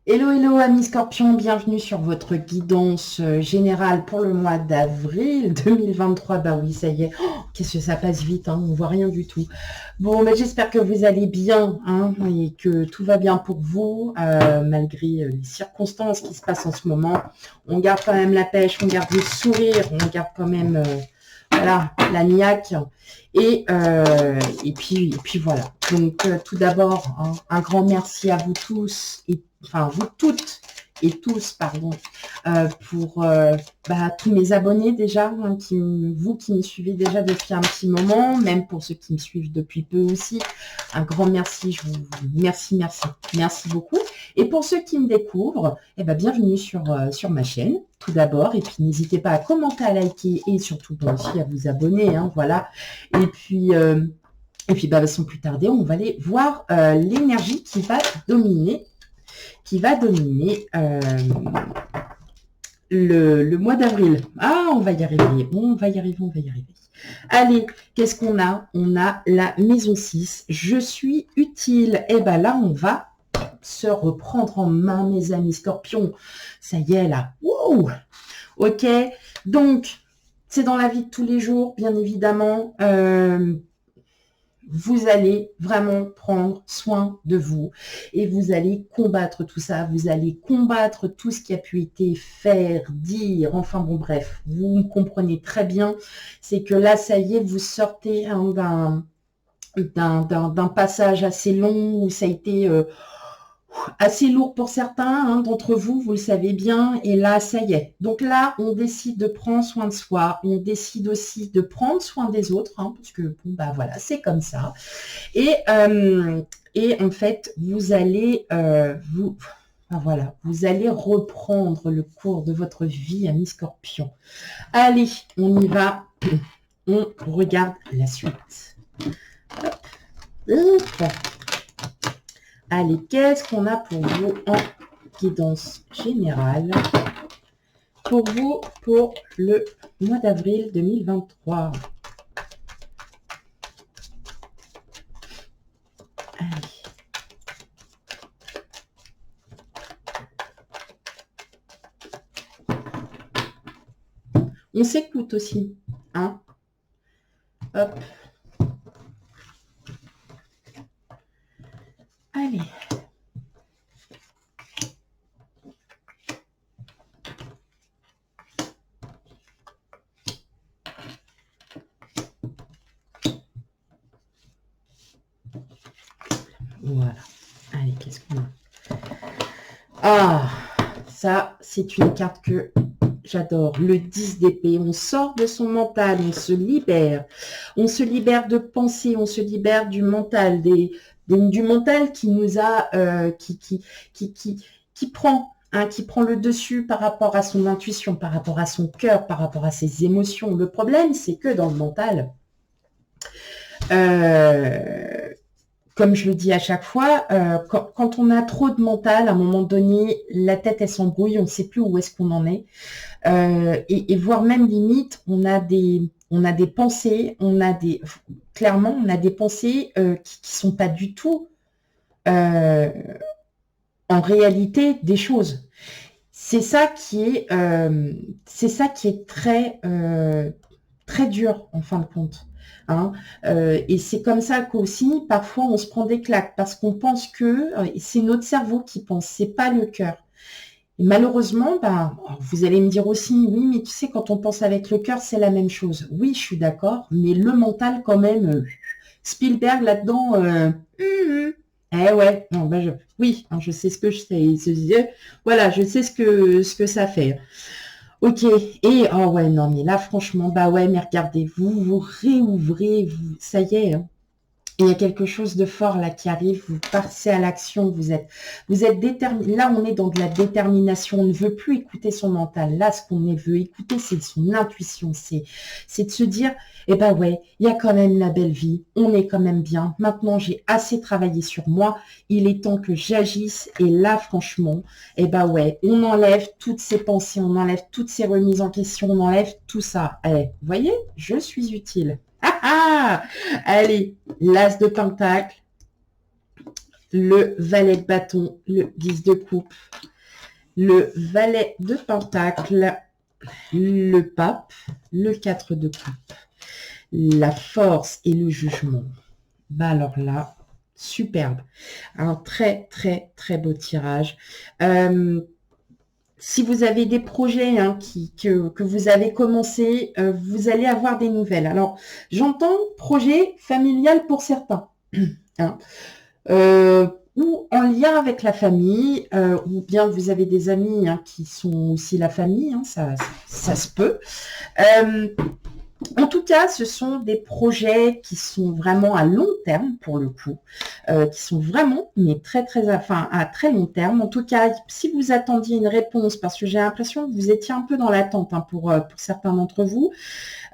Hello, hello, amis scorpions, bienvenue sur votre guidance générale pour le mois d'avril 2023. Bah oui, ça y est, qu'est-ce que ça passe vite, hein, on voit rien du tout. Bon, bah, j'espère que vous allez bien hein, et que tout va bien pour vous, malgré les circonstances qui se passent en ce moment. On garde quand même la pêche, on garde le sourire, on garde quand même voilà, la niaque. Et puis voilà. Donc tout d'abord, hein, un grand merci à vous tous enfin vous toutes et tous, pardon, pour tous mes abonnés déjà, hein, vous qui me suivez déjà depuis un petit moment, même pour ceux qui me suivent depuis peu aussi, un grand merci, merci beaucoup. Et pour ceux qui me découvrent, bienvenue sur ma chaîne, tout d'abord, et puis n'hésitez pas à commenter, à liker et surtout aussi à vous abonner, hein, voilà. Et puis, sans plus tarder, on va aller voir l'énergie qui va dominer le mois d'avril. Ah, on va y arriver. Allez, qu'est-ce qu'on a? On a la maison 6. Je suis utile. Et là, on va se reprendre en main, mes amis scorpions. Ça y est, là. Wow. Ok. Donc, c'est dans la vie de tous les jours, bien évidemment. Vous allez vraiment prendre soin de vous et vous allez combattre tout ça, vous allez combattre tout ce qui a pu être faire, dire, enfin bon bref, vous me comprenez très bien, c'est que là ça y est, vous sortez d'un passage assez long où ça a été assez lourd pour certains d'entre vous, vous le savez bien, et là, ça y est. Donc là, on décide de prendre soin de soi, on décide aussi de prendre soin des autres, parce que, voilà, c'est comme ça. Et en fait, vous allez, vous allez reprendre le cours de votre vie, amis scorpions. Allez, on y va, on regarde la suite. Hop. Allez, qu'est-ce qu'on a pour vous en guidance générale pour vous pour le mois d'avril 2023? Allez. On s'écoute aussi, hein? Hop. Allez. Voilà. Allez, qu'est-ce qu'on a? Ah, ça, c'est une carte que j'adore. Le 10 d'épée. On sort de son mental, on se libère. On se libère de pensée, on se libère du mental, du mental qui nous a, qui prend le dessus par rapport à son intuition, par rapport à son cœur, par rapport à ses émotions. Le problème, c'est que dans le mental, comme je le dis à chaque fois, quand on a trop de mental, à un moment donné, la tête, elle s'embrouille, on ne sait plus où est-ce qu'on en est. Et voire même limite, on a des pensées, clairement, on a des pensées qui sont pas du tout en réalité des choses. C'est ça qui est très très dur en fin de compte. Et c'est comme ça qu'aussi parfois on se prend des claques parce qu'on pense que c'est notre cerveau qui pense, c'est pas le cœur. Et malheureusement, vous allez me dire aussi, oui, mais tu sais, quand on pense avec le cœur, c'est la même chose. Oui, je suis d'accord, mais le mental quand même, Spielberg là-dedans, eh ouais, non, oui, je sais ce que je sais. Voilà, je sais ce que ça fait. Ok, et oh ouais, non, mais là, franchement, ouais, mais regardez, vous réouvrez, ça y est, il y a quelque chose de fort là qui arrive, vous passez à l'action, vous êtes déterminé. Là, on est dans de la détermination, on ne veut plus écouter son mental. Là, ce qu'on veut écouter, c'est son intuition, c'est de se dire, ouais, il y a quand même la belle vie, on est quand même bien. Maintenant, j'ai assez travaillé sur moi, il est temps que j'agisse. Et là, franchement, ouais, on enlève toutes ces pensées, on enlève toutes ces remises en question, on enlève tout ça. Vous voyez, je suis utile. Allez, l'as de pentacle, le valet de bâton, le 10 de coupe, le valet de pentacle, le pape, le 4 de coupe, la force et le jugement. Bah alors là, superbe. Un très, très, très beau tirage. Si vous avez des projets hein, que vous avez commencé, vous allez avoir des nouvelles. Alors, j'entends projet familial pour certains. Hein. Ou en lien avec la famille, ou bien vous avez des amis hein, qui sont aussi la famille, hein, ça se peut. En tout cas, ce sont des projets qui sont vraiment à long terme pour le coup, qui sont vraiment, mais à très long terme. En tout cas, si vous attendiez une réponse, parce que j'ai l'impression que vous étiez un peu dans l'attente hein, pour certains d'entre vous,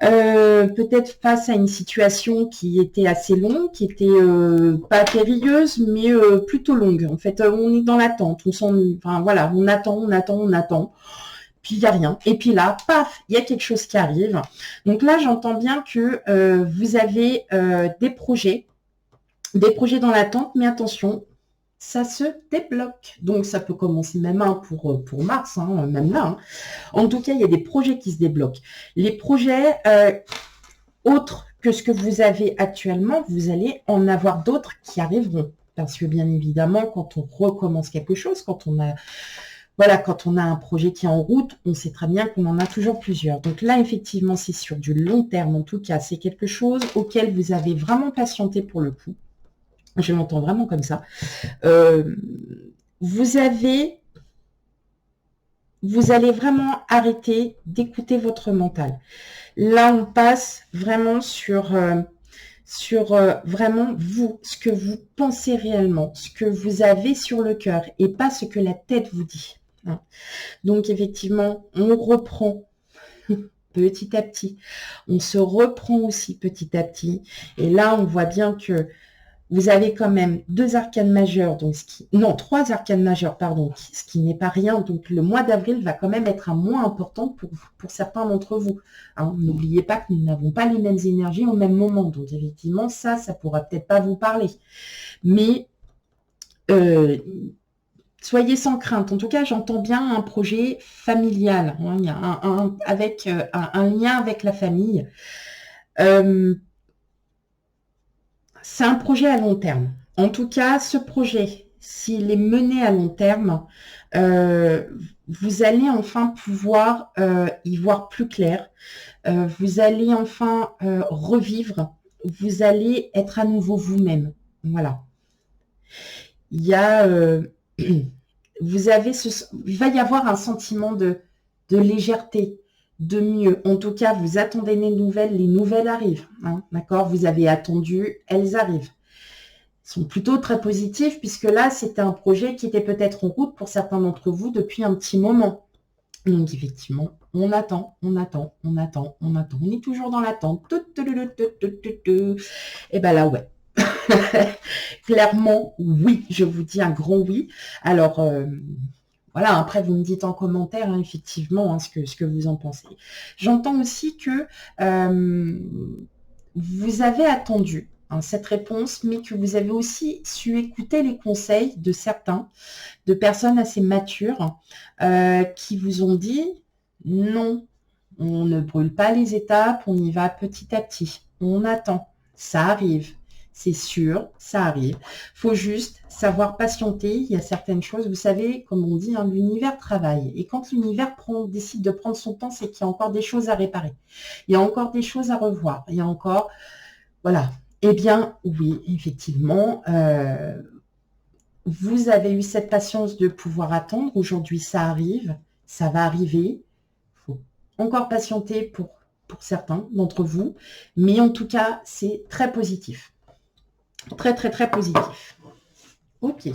peut-être face à une situation qui était assez longue, qui était pas périlleuse, mais plutôt longue. En fait, on est dans l'attente, enfin voilà, on attend. Puis il n'y a rien. Et puis là, paf, il y a quelque chose qui arrive. Donc là, j'entends bien que vous avez des projets dans l'attente, mais attention, ça se débloque. Donc ça peut commencer même pour mars, hein, même là. Hein. En tout cas, il y a des projets qui se débloquent. Les projets autres que ce que vous avez actuellement, vous allez en avoir d'autres qui arriveront. Parce que bien évidemment, quand on recommence quelque chose, quand on a un projet qui est en route, on sait très bien qu'on en a toujours plusieurs. Donc là, effectivement, c'est sur du long terme. En tout cas, c'est quelque chose auquel vous avez vraiment patienté pour le coup. Je l'entends vraiment comme ça. Vous allez vraiment arrêter d'écouter votre mental. Là, on passe vraiment sur vraiment vous, ce que vous pensez réellement, ce que vous avez sur le cœur et pas ce que la tête vous dit. Donc effectivement, on reprend petit à petit. On se reprend aussi petit à petit. Et là, on voit bien que vous avez quand même 2 arcanes majeures, donc 3 arcanes majeures, pardon, ce qui n'est pas rien. Donc le mois d'avril va quand même être un mois important pour certains d'entre vous. Hein, n'oubliez pas que nous n'avons pas les mêmes énergies au même moment. Donc effectivement, ça pourra peut-être pas vous parler. Mais soyez sans crainte. En tout cas, j'entends bien un projet familial. Hein, il y a un lien avec la famille. C'est un projet à long terme. En tout cas, ce projet, s'il est mené à long terme, vous allez enfin pouvoir y voir plus clair. Vous allez enfin revivre. Vous allez être à nouveau vous-même. Voilà. Il y a... il va y avoir un sentiment de légèreté, de mieux. En tout cas, vous attendez les nouvelles arrivent. Hein, d'accord? Vous avez attendu, elles arrivent. Elles sont plutôt très positives puisque là, c'était un projet qui était peut-être en route pour certains d'entre vous depuis un petit moment. Donc, effectivement, on attend. On est toujours dans l'attente. Et ben là, ouais. Clairement, oui, je vous dis un grand oui. Alors, voilà, après, vous me dites en commentaire, hein, effectivement, hein, ce que vous en pensez. J'entends aussi que vous avez attendu hein, cette réponse, mais que vous avez aussi su écouter les conseils de certains, de personnes assez matures, qui vous ont dit non, on ne brûle pas les étapes, on y va petit à petit, on attend, ça arrive. C'est sûr, ça arrive. Il faut juste savoir patienter. Il y a certaines choses, vous savez, comme on dit, hein, l'univers travaille. Et quand l'univers décide de prendre son temps, c'est qu'il y a encore des choses à réparer. Il y a encore des choses à revoir. Il y a encore... Voilà. Eh bien, oui, effectivement, vous avez eu cette patience de pouvoir attendre. Aujourd'hui, ça arrive. Ça va arriver. Il faut encore patienter pour certains d'entre vous. Mais en tout cas, c'est très positif. Très, très, très positif. Ok.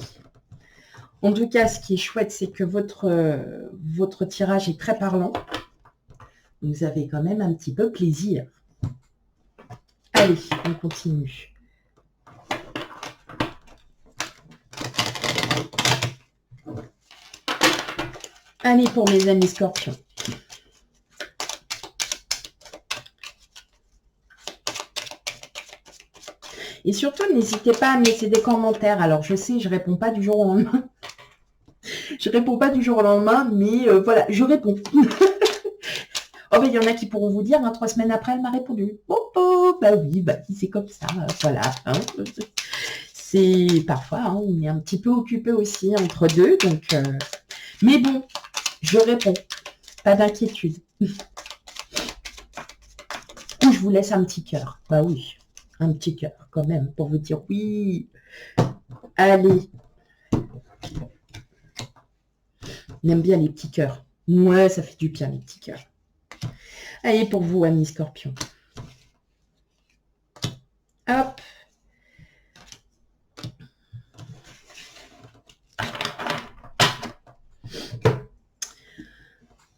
En tout cas, ce qui est chouette, c'est que votre tirage est très parlant. Vous avez quand même un petit peu plaisir. Allez, on continue. Allez, pour mes amis scorpions. Et surtout, n'hésitez pas à me laisser des commentaires. Alors, je sais, je réponds pas du jour au lendemain. Je réponds pas du jour au lendemain, mais voilà, je réponds. Oh, mais il y en a qui pourront vous dire, hein, 3 semaines après, elle m'a répondu. Oh, oh, bah oui, bah c'est comme ça, voilà. Hein. C'est parfois, hein, on est un petit peu occupé aussi entre deux, donc. Mais bon, je réponds, pas d'inquiétude. Ou je vous laisse un petit cœur. Bah oui, un petit cœur quand même pour vous dire oui. Allez. On aime bien les petits cœurs. Ouais, ça fait du bien les petits cœurs. Allez, pour vous, amis Scorpion. Hop.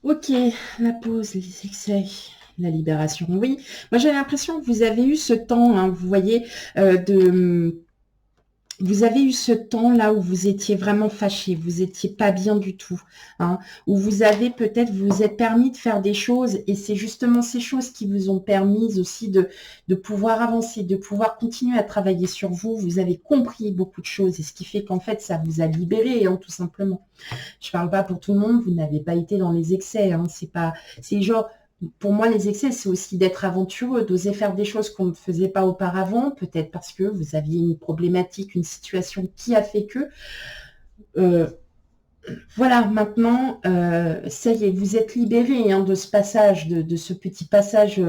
Ok, la pause, les excès, la libération. Oui, moi j'ai l'impression que vous avez eu ce temps, hein, vous voyez, vous avez eu ce temps là où vous étiez vraiment fâché, vous étiez pas bien du tout, hein, où vous avez peut-être, vous vous êtes permis de faire des choses et c'est justement ces choses qui vous ont permis aussi de pouvoir avancer, de pouvoir continuer à travailler sur vous. Vous avez compris beaucoup de choses et ce qui fait qu'en fait ça vous a libéré, hein, tout simplement. Je parle pas pour tout le monde, vous n'avez pas été dans les excès, hein, c'est genre. Pour moi, les excès, c'est aussi d'être aventureux, d'oser faire des choses qu'on ne faisait pas auparavant, peut-être parce que vous aviez une problématique, une situation qui a fait que. Voilà, maintenant, ça y est, vous êtes libéré, hein, de ce passage, de ce petit passage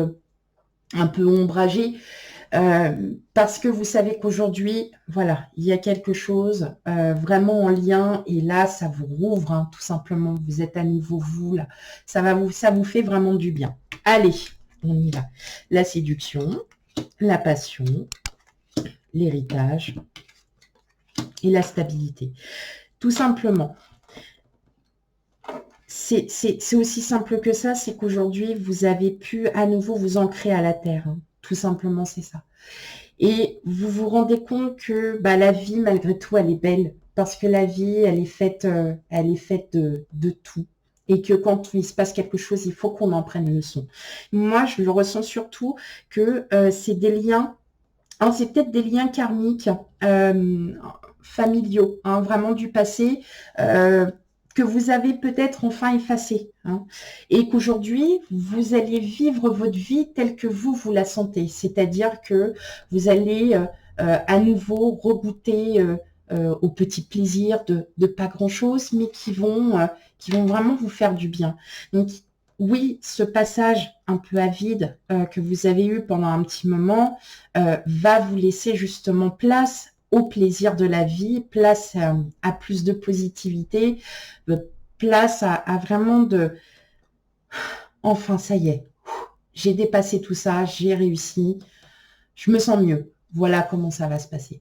un peu ombragé, parce que vous savez qu'aujourd'hui, voilà, il y a quelque chose vraiment en lien, et là, ça vous rouvre, hein, tout simplement. Vous êtes à nouveau vous, là. Ça vous fait vraiment du bien. Allez, on y va. La séduction, la passion, l'héritage et la stabilité. Tout simplement. C'est aussi simple que ça, c'est qu'aujourd'hui, vous avez pu à nouveau vous ancrer à la terre. Hein. Tout simplement, c'est ça. Et vous vous rendez compte que bah, la vie, malgré tout, elle est belle. Parce que la vie, elle est faite de tout. Et que quand il se passe quelque chose, il faut qu'on en prenne leçon. Moi, je le ressens surtout que c'est des liens, hein, c'est peut-être des liens karmiques, familiaux, hein, vraiment du passé, que vous avez peut-être enfin effacé, hein, et qu'aujourd'hui, vous allez vivre votre vie telle que vous la sentez. C'est-à-dire que vous allez à nouveau regoûter aux petits plaisirs de pas grand-chose, mais qui vont vraiment vous faire du bien. Donc, oui, ce passage un peu avide que vous avez eu pendant un petit moment va vous laisser justement place au plaisir de la vie, place à plus de positivité, place à vraiment de... Enfin, ça y est, j'ai dépassé tout ça, j'ai réussi, je me sens mieux. Voilà comment ça va se passer.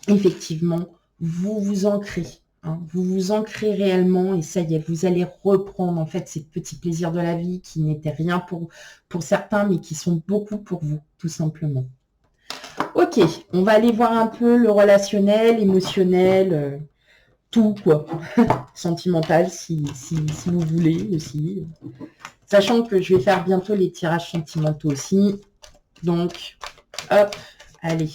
Effectivement, vous vous ancrez. Hein, vous vous ancrez réellement et ça y est, vous allez reprendre en fait ces petits plaisirs de la vie qui n'étaient rien pour certains, mais qui sont beaucoup pour vous, tout simplement. Ok, on va aller voir un peu le relationnel, émotionnel, tout quoi. Sentimental si vous voulez aussi. Sachant que je vais faire bientôt les tirages sentimentaux aussi. Donc, hop, allez.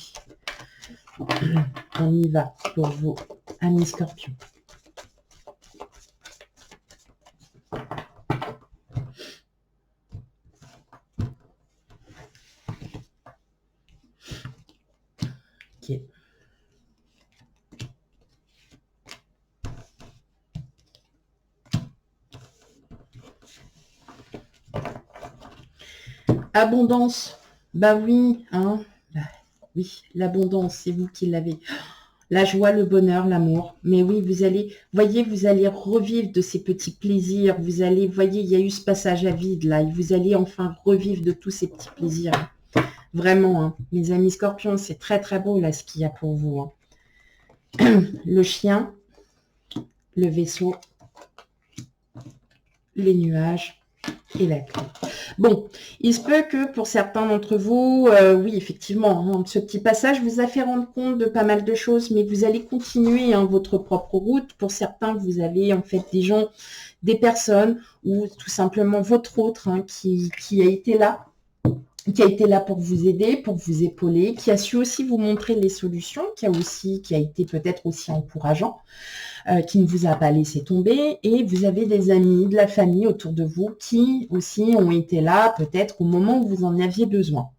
On y va pour vous, amis Scorpions. Ok. Abondance. Bah oui, hein. Bah, oui, l'abondance, c'est vous qui l'avez. La joie, le bonheur, l'amour. Mais oui, vous allez revivre de ces petits plaisirs. Vous voyez, il y a eu ce passage à vide là. Et vous allez enfin revivre de tous ces petits plaisirs. Vraiment, hein. Mes amis Scorpions, c'est très très beau là ce qu'il y a pour vous. Hein. Le chien, le vaisseau, les nuages et la clé. Bon, il se peut que pour certains d'entre vous, oui, effectivement, hein, ce petit passage vous a fait rendre compte de pas mal de choses, mais vous allez continuer hein, votre propre route. Pour certains, vous avez en fait des gens, des personnes, ou tout simplement votre autre hein, qui a été là qui a été là pour vous aider, pour vous épauler, qui a su aussi vous montrer les solutions, qui a été peut-être aussi encourageant, qui ne vous a pas laissé tomber. Et vous avez des amis, de la famille autour de vous qui aussi ont été là peut-être au moment où vous en aviez besoin.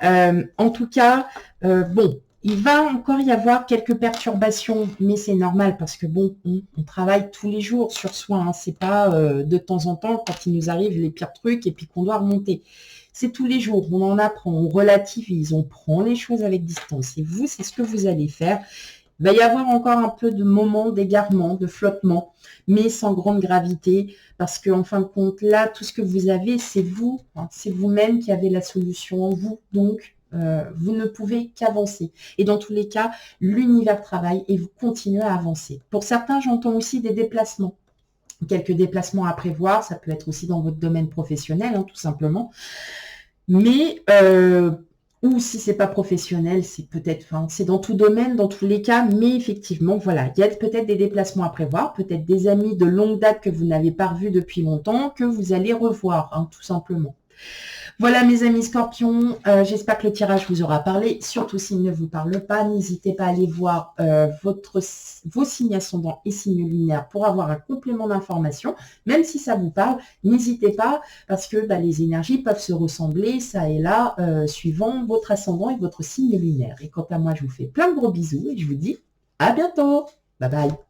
En tout cas, bon, il va encore y avoir quelques perturbations, mais c'est normal parce que bon, on travaille tous les jours sur soi. Hein, c'est pas de temps en temps quand il nous arrive les pires trucs et puis qu'on doit remonter. C'est tous les jours, on en apprend, on relativise, on prend les choses avec distance. Et vous, c'est ce que vous allez faire. Il va y avoir encore un peu de moments d'égarement, de flottement, mais sans grande gravité, parce qu'en fin de compte, là, tout ce que vous avez, c'est vous, hein, c'est vous-même qui avez la solution en vous. Donc, vous ne pouvez qu'avancer. Et dans tous les cas, l'univers travaille et vous continuez à avancer. Pour certains, j'entends aussi des déplacements. Quelques déplacements à prévoir, ça peut être aussi dans votre domaine professionnel, hein, tout simplement. Mais, ou si c'est pas professionnel, c'est peut-être, enfin, c'est dans tout domaine, dans tous les cas, mais effectivement, voilà, il y a peut-être des déplacements à prévoir, peut-être des amis de longue date que vous n'avez pas revus depuis longtemps, que vous allez revoir, hein, tout simplement. Voilà mes amis scorpions, j'espère que le tirage vous aura parlé. Surtout s'il ne vous parle pas, n'hésitez pas à aller voir vos signes ascendants et signes lunaires pour avoir un complément d'information. Même si ça vous parle, n'hésitez pas parce que les énergies peuvent se ressembler ça et là suivant votre ascendant et votre signe lunaire. Et quant à moi, je vous fais plein de gros bisous et je vous dis à bientôt. Bye bye.